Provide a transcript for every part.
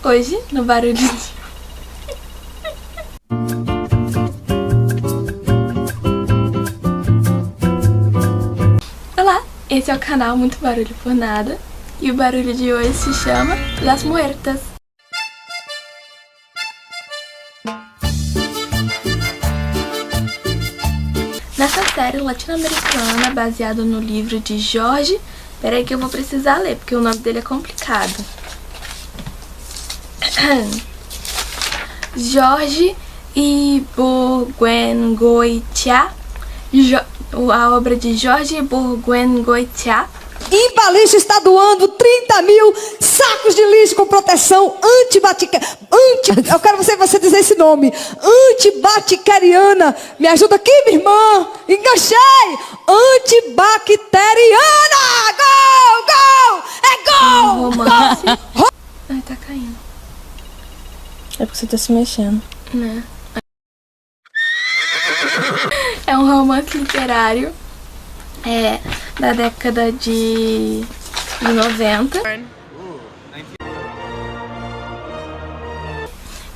Hoje, no Barulho de... Olá, esse é o canal Muito Barulho por Nada. E o barulho de hoje se chama Las Muertas. Nessa série latino-americana, baseado no livro de Jorge... Peraí que eu vou precisar ler, porque o nome dele é complicado. Jorge Iborguengoitia, a obra de Jorge Iborguengoitia. Impalixo está doando 30 mil sacos de lixo com proteção eu quero você dizer esse nome. Antibacteriana. Me ajuda aqui, minha irmã. Enganchei. Antibacteriana. Gol! É gol! Romance. Ai, tá caindo. É porque você tá se mexendo. Né? É um romance literário. Da década de 90.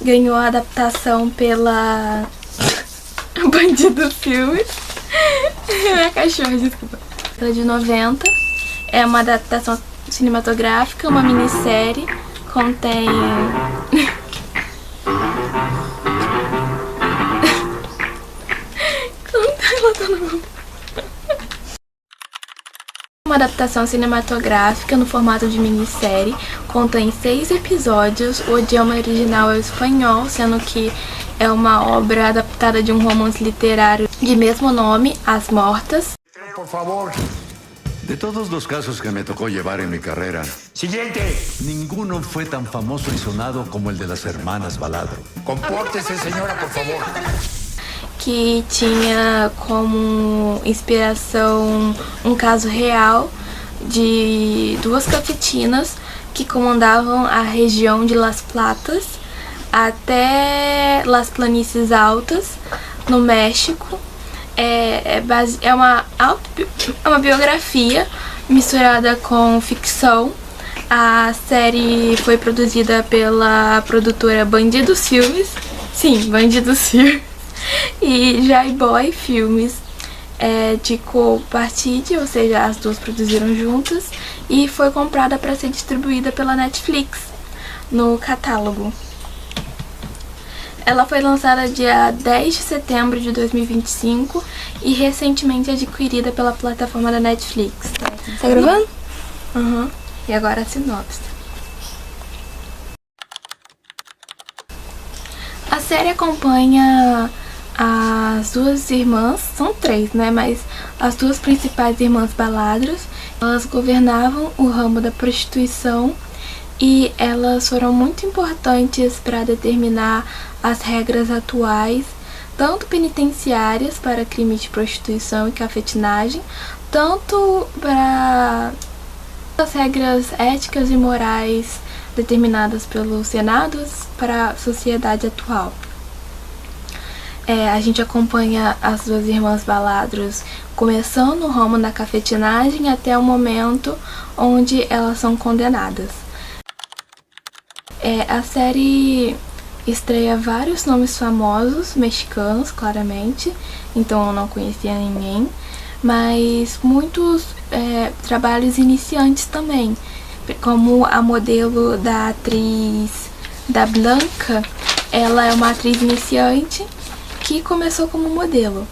Ganhou a adaptação pela Bandido Filmes. Minha cachorra, desculpa. Década de 90. É uma adaptação cinematográfica, uma minissérie. Contém... Uma adaptação cinematográfica no formato de minissérie, contém 6 episódios, o idioma original é o espanhol, sendo que é uma obra adaptada de um romance literário de mesmo nome, As Mortas. Por favor. De todos los casos que me tocó llevar en mi carrera, Siguiente. ninguno fue tan famoso y sonado como el de las hermanas Baladro. Compórtese, señora, por favor. Que tinha como inspiração um caso real de 2 cafetinas que comandavam a região de Las Platas até Las Planícies Altas, no México. É uma biografia misturada com ficção. A série foi produzida pela produtora Bandidos Filmes. Sim, Bandidos Filmes. E Jai Boy Filmes de copartide, ou seja, as duas produziram juntas, e foi comprada para ser distribuída pela Netflix no catálogo. Ela foi lançada dia 10 de setembro de 2025 e recentemente adquirida pela plataforma da Netflix. Tá gravando? Uhum. E agora a sinopse. A série acompanha as 2 irmãs, são 3, né? Mas as 2 principais irmãs Baladros, elas governavam o ramo da prostituição e elas foram muito importantes para determinar as regras atuais, tanto penitenciárias para crimes de prostituição e cafetinagem, tanto para as regras éticas e morais determinadas pelos senados para a sociedade atual. A gente acompanha as 2 irmãs Baladros começando o ramo da cafetinagem até o momento onde elas são condenadas. A série estreia vários nomes famosos, mexicanos, claramente, então eu não conhecia ninguém, mas muitos trabalhos iniciantes também, como a modelo da atriz da Blanca. Ela é uma atriz iniciante que começou como modelo.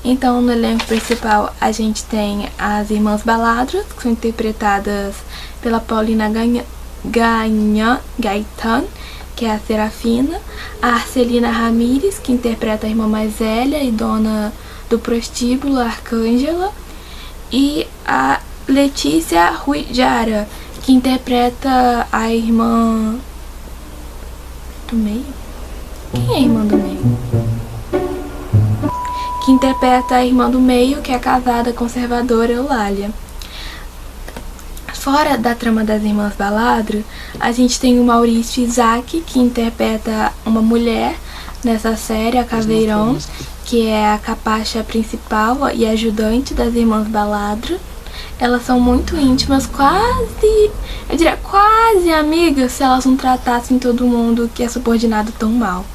Então, no elenco principal, a gente tem as irmãs Baladros, que são interpretadas pela Paulina Gaitán, que é a Serafina, a Arcelina Ramírez, que interpreta a irmã mais velha e dona do prostíbulo, a Arcângela, e a Letícia Ruijara, que interpreta a irmã do meio? Quem é a irmã do meio? Que interpreta a irmã do meio, que é casada conservadora Eulália. Fora da trama das irmãs Baladro, a gente tem o Maurício Isaac, que interpreta uma mulher nessa série, a Caveirão, que é a capacha principal e ajudante das irmãs Baladro. Elas são muito íntimas, quase, eu diria quase amigas, se elas não tratassem todo mundo que é subordinado tão mal.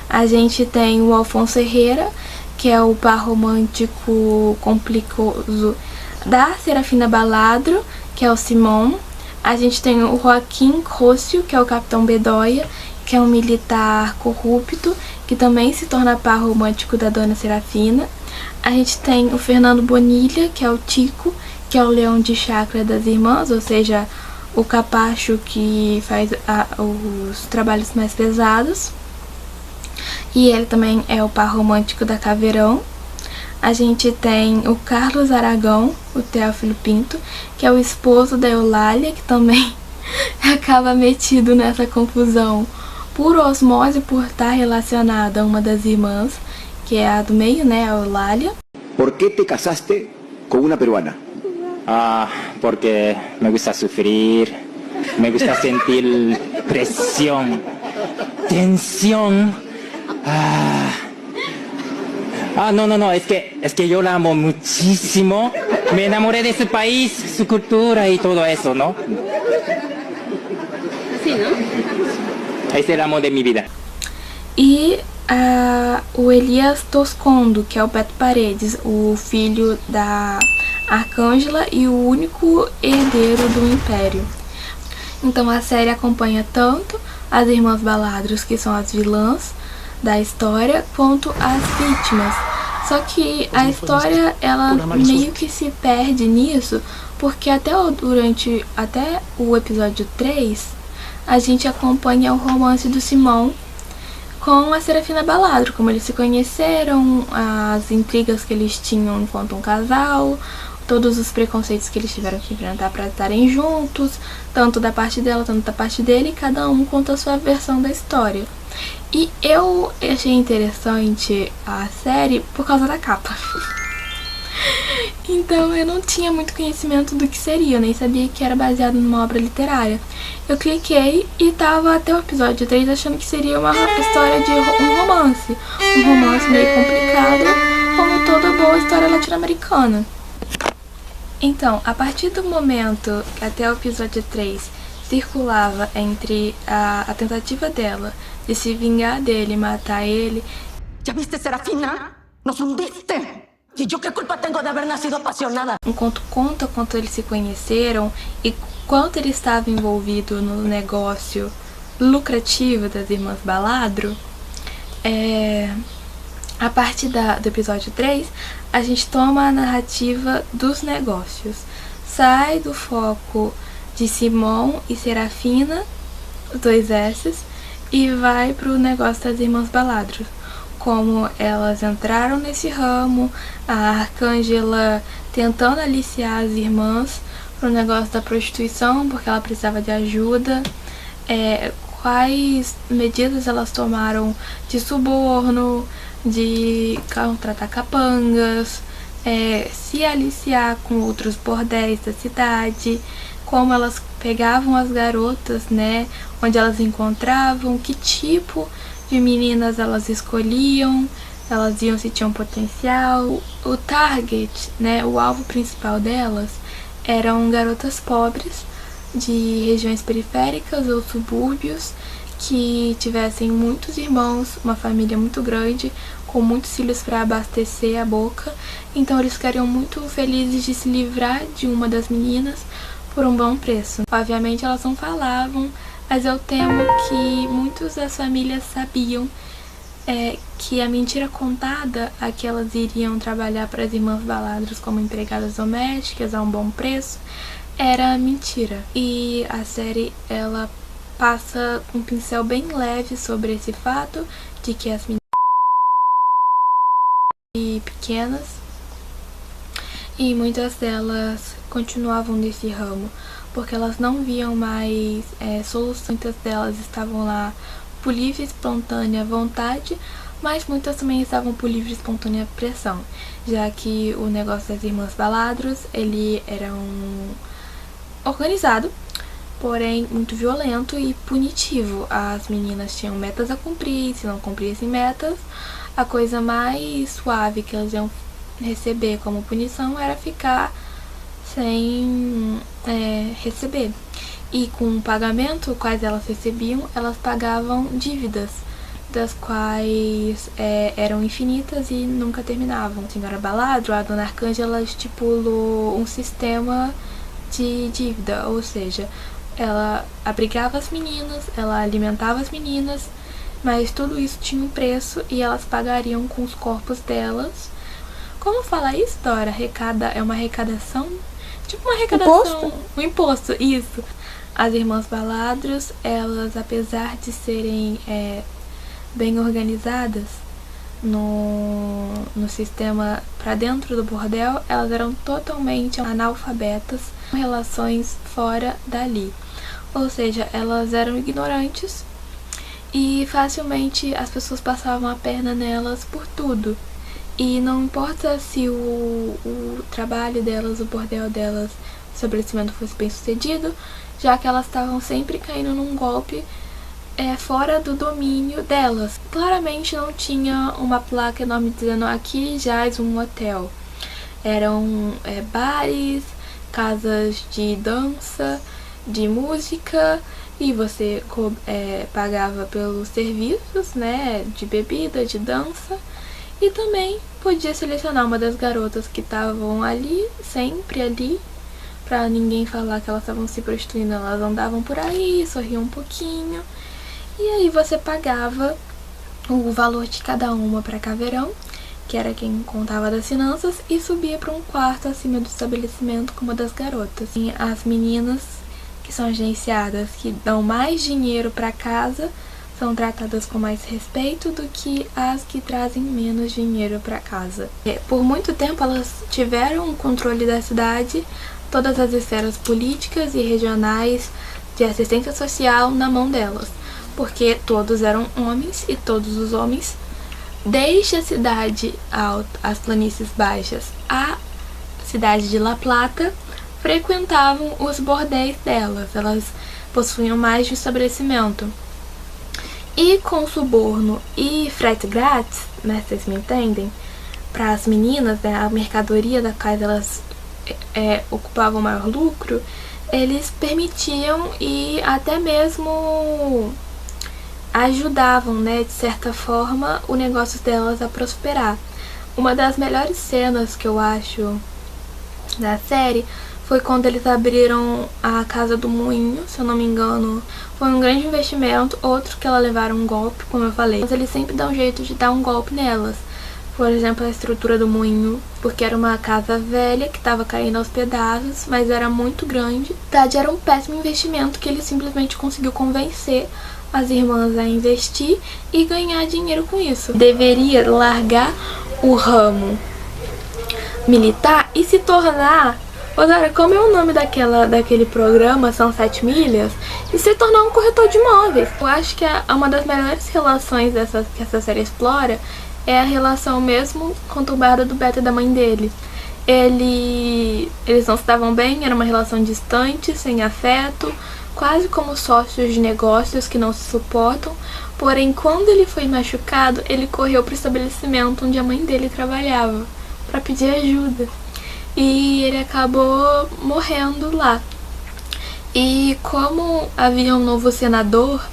A gente tem o Alfonso Herrera, que é o par romântico complicoso da Serafina Baladro, que é o Simão. A gente tem o Joaquim Rócio, que é o Capitão Bedóia, que é um militar corrupto, que também se torna par romântico da Dona Serafina. A gente tem o Fernando Bonilha, que é o Tico, que é o leão de chácara das irmãs, ou seja, o capacho que faz os trabalhos mais pesados. E ele também é o par romântico da Caveirão. A gente tem o Carlos Aragão, o Teófilo Pinto, que é o esposo da Eulália, que também acaba metido nessa confusão por osmose, por estar relacionada a uma das irmãs, que é a do meio, né, a Eulália. ¿Por qué te casaste con una peruana? Porque me gusta sufrir, me gusta sentir presión, tensión. No, es que yo la amo muchísimo. Me enamoré de su país, su cultura y todo eso, ¿no? Sí, ¿no? Es el amor de mi vida. E o Elias Toscondo, que é o Beto Paredes, o filho da Arcângela e o único herdeiro do Império. Então a série acompanha tanto as irmãs Baladros, que são as vilãs da história, quanto as vítimas. Só que a história, ela meio que se perde nisso, porque até o episódio 3, a gente acompanha o romance do Simão com a Serafina Baladro, como eles se conheceram, as intrigas que eles tinham enquanto um casal, todos os preconceitos que eles tiveram que enfrentar para estarem juntos, tanto da parte dela, tanto da parte dele, e cada um conta a sua versão da história. E eu achei interessante a série por causa da capa. Então eu não tinha muito conhecimento do que seria, eu nem sabia que era baseado numa obra literária. Eu cliquei e tava até o episódio 3 achando que seria uma história de um romance meio complicado, como toda boa história latino-americana. Então, a partir do momento que até o episódio 3 circulava entre a tentativa dela de se vingar dele e matar ele... ¿Ya viste, Serafina? ¡Nos hundiste! ¿Y yo qué culpa tengo de haber nacido apasionada? Enquanto conta quanto eles se conheceram e quanto ele estava envolvido no negócio lucrativo das irmãs Baladro, a partir do episódio 3, a gente toma a narrativa dos negócios. Sai do foco de Simão e Serafina, os dois S's, e vai pro negócio das irmãs Baladro. Como elas entraram nesse ramo, a Arcângela tentando aliciar as irmãs pro negócio da prostituição, porque ela precisava de ajuda, quais medidas elas tomaram de suborno, de contratar capangas, se aliciar com outros bordéis da cidade, como elas pegavam as garotas, né, onde elas encontravam, que tipo de meninas elas escolhiam, elas viam se tinham potencial. O target, né, o alvo principal delas eram garotas pobres de regiões periféricas ou subúrbios que tivessem muitos irmãos, uma família muito grande, com muitos filhos para abastecer a boca. Então eles ficariam muito felizes de se livrar de uma das meninas por um bom preço. Obviamente elas não falavam, mas eu temo que muitas das famílias sabiam que a mentira contada a que elas iriam trabalhar para as irmãs Baladros como empregadas domésticas a um bom preço era mentira. E a série, ela passa um pincel bem leve sobre esse fato de que as meninas pequenas e muitas delas continuavam nesse ramo porque elas não viam mais soluções. Muitas delas estavam lá por livre e espontânea vontade, mas muitas também estavam por livre e espontânea pressão, já que o negócio das irmãs Baladros, ele era organizado, porém muito violento e punitivo. As meninas tinham metas a cumprir, se não cumprissem metas, a coisa mais suave que elas iam receber como punição era ficar sem receber. E com o pagamento, quais elas recebiam, elas pagavam dívidas, das quais eram infinitas e nunca terminavam. A senhora Baladro, a dona Arcanja, ela estipulou um sistema de dívida, ou seja, ela abrigava as meninas, ela alimentava as meninas, mas tudo isso tinha um preço e elas pagariam com os corpos delas. Como fala isso, Dora? É uma arrecadação? Tipo uma arrecadação... Um imposto, isso. As irmãs Baladros, elas, apesar de serem bem organizadas no sistema para dentro do bordel, elas eram totalmente analfabetas, com relações fora dali. Ou seja, elas eram ignorantes e facilmente as pessoas passavam a perna nelas por tudo. E não importa se o trabalho delas, o bordel delas, o estabelecimento fosse bem sucedido, já que elas estavam sempre caindo num golpe fora do domínio delas. Claramente não tinha uma placa enorme dizendo aqui jaz um hotel. Eram bares, casas de dança, de música, e você pagava pelos serviços, né, de bebida, de dança, e também podia selecionar uma das garotas que estavam ali, sempre ali, pra ninguém falar que elas estavam se prostituindo. Elas andavam por aí, sorriam um pouquinho, e aí você pagava o valor de cada uma pra caveirão, que era quem contava das finanças, e subia para um quarto acima do estabelecimento com uma das garotas. E as meninas que são agenciadas, que dão mais dinheiro para casa, são tratadas com mais respeito do que as que trazem menos dinheiro para casa. Por muito tempo elas tiveram o controle da cidade, todas as esferas políticas e regionais de assistência social na mão delas, porque todos eram homens e todos os homens, desde a cidade alta, as planícies baixas, a cidade de La Plata, frequentavam os bordéis delas. Elas possuíam mais de um estabelecimento. E com suborno e frete grátis, né, vocês me entendem, para as meninas, né, a mercadoria da qual elas ocupavam maior lucro, eles permitiam e até mesmo ajudavam, né, de certa forma, o negócio delas a prosperar. Uma das melhores cenas que eu acho da série foi quando eles abriram a Casa do Moinho, se eu não me engano. Foi um grande investimento, outro que elas levaram um golpe, como eu falei. Mas eles sempre dão jeito de dar um golpe nelas. Por exemplo, a estrutura do moinho, porque era uma casa velha que estava caindo aos pedaços, mas era muito grande. Na verdade, era um péssimo investimento que ele simplesmente conseguiu convencer as irmãs a investir e ganhar dinheiro com isso. Deveria largar o ramo militar e se tornar... Agora, como é o nome daquele programa, São 7 Milhas, e se tornar um corretor de imóveis. Eu acho que uma das melhores relações que essa série explora é a relação mesmo conturbada do Beto e da mãe dele. Eles não se davam bem, era uma relação distante, sem afeto, quase como sócios de negócios que não se suportam. Porém, quando ele foi machucado, ele correu para o estabelecimento onde a mãe dele trabalhava para pedir ajuda. E ele acabou morrendo lá. E como havia um novo senador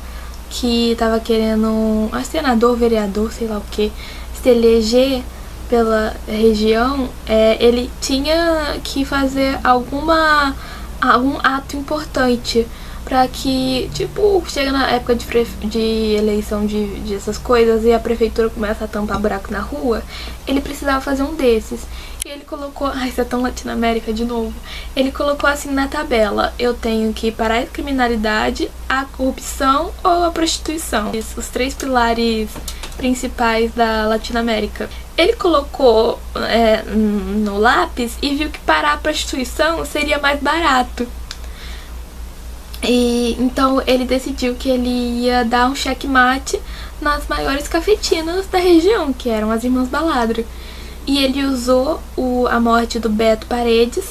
que estava querendo, senador, vereador, sei lá o que, se eleger pela região, ele tinha que fazer algum ato importante para que, tipo, chega na época de eleição de essas coisas e a prefeitura começa a tampar buraco na rua, ele precisava fazer um desses. E ele colocou, isso é tão Latinoamérica de novo, ele colocou assim na tabela: eu tenho que parar a criminalidade, a corrupção ou a prostituição. Os 3 pilares principais da Latinoamérica. Ele colocou no lápis e viu que parar a prostituição seria mais barato. E então ele decidiu que ele ia dar um checkmate nas maiores cafetinas da região, que eram as Irmãs Baladro. E ele usou a morte do Beto Paredes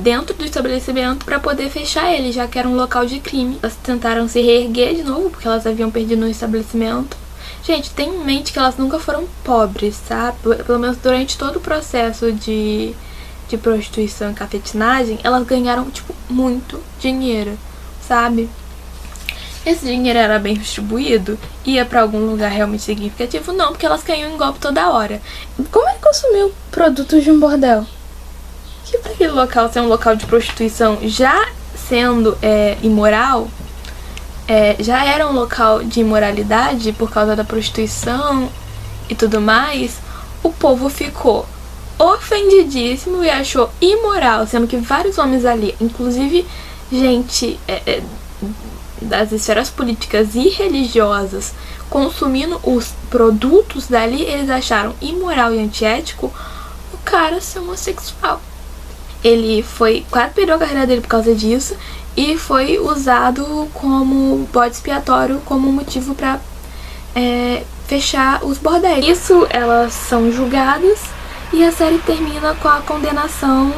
dentro do estabelecimento para poder fechar ele, já que era um local de crime. Elas tentaram se reerguer de novo, porque elas haviam perdido no estabelecimento. Gente, tem em mente que elas nunca foram pobres, sabe? Pelo menos durante todo o processo de prostituição e cafetinagem, elas ganharam, tipo, muito dinheiro, sabe? Esse dinheiro era bem distribuído? Ia pra algum lugar realmente significativo? Não, porque elas caíam em golpe toda hora. Como ele consumiu produtos de um bordel? Que pra aquele local ser um local de prostituição já sendo imoral, já era um local de imoralidade por causa da prostituição e tudo mais, o povo ficou ofendidíssimo e achou imoral, sendo que vários homens ali, inclusive gente das esferas políticas e religiosas, consumindo os produtos dali, eles acharam imoral e antiético o cara ser homossexual. Ele quase perdeu a carreira dele por causa disso e foi usado como bode expiatório, como motivo para fechar os bordéis. Isso, elas são julgadas e a série termina com a condenação,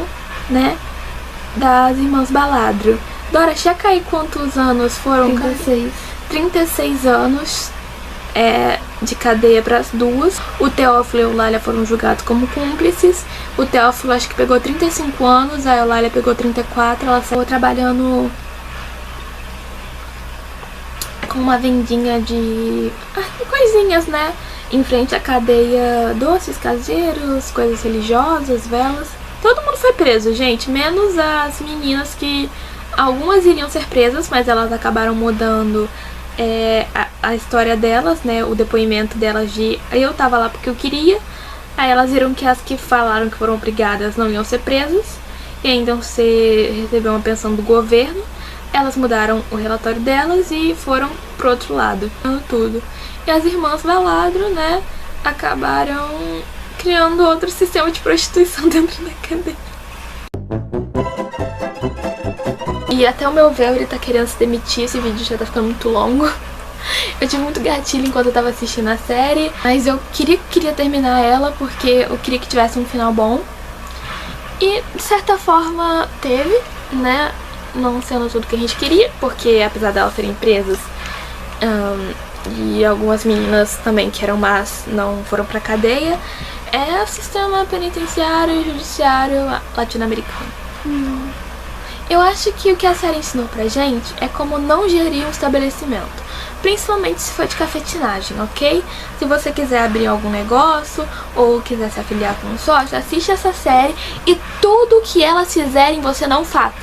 né, das irmãs Baladro. Dora, checa aí quantos anos foram. 36. 36 anos de cadeia para as duas. O Teófilo e a Eulália foram julgados como cúmplices. O Teófilo acho que pegou 35 anos, a Eulália pegou 34. Ela saiu trabalhando com uma vendinha de coisinhas, né, em frente à cadeia, doces caseiros, coisas religiosas, velas. Todo mundo foi preso, gente, menos as meninas que algumas iriam ser presas, mas elas acabaram mudando a história delas, né, o depoimento delas de eu tava lá porque eu queria. Aí elas viram que as que falaram que foram obrigadas não iam ser presas e ainda iam receber uma pensão do governo. Elas mudaram o relatório delas e foram pro outro lado, tudo. E as irmãs Baladro, né, acabaram criando outro sistema de prostituição dentro da cadeia. E até o meu véu, ele tá querendo se demitir, esse vídeo já tá ficando muito longo. Eu tive muito gatilho enquanto eu tava assistindo a série, mas eu queria terminar ela porque eu queria que tivesse um final bom. E, de certa forma, teve, né, não sendo tudo que a gente queria, porque apesar delas serem presas, e algumas meninas também que eram más não foram pra cadeia, é o sistema penitenciário e judiciário latino-americano. Eu acho que o que a série ensinou pra gente é como não gerir um estabelecimento, principalmente se for de cafetinagem, ok? Se você quiser abrir algum negócio ou quiser se afiliar com um sócio, assiste essa série e tudo que elas fizerem você não faça.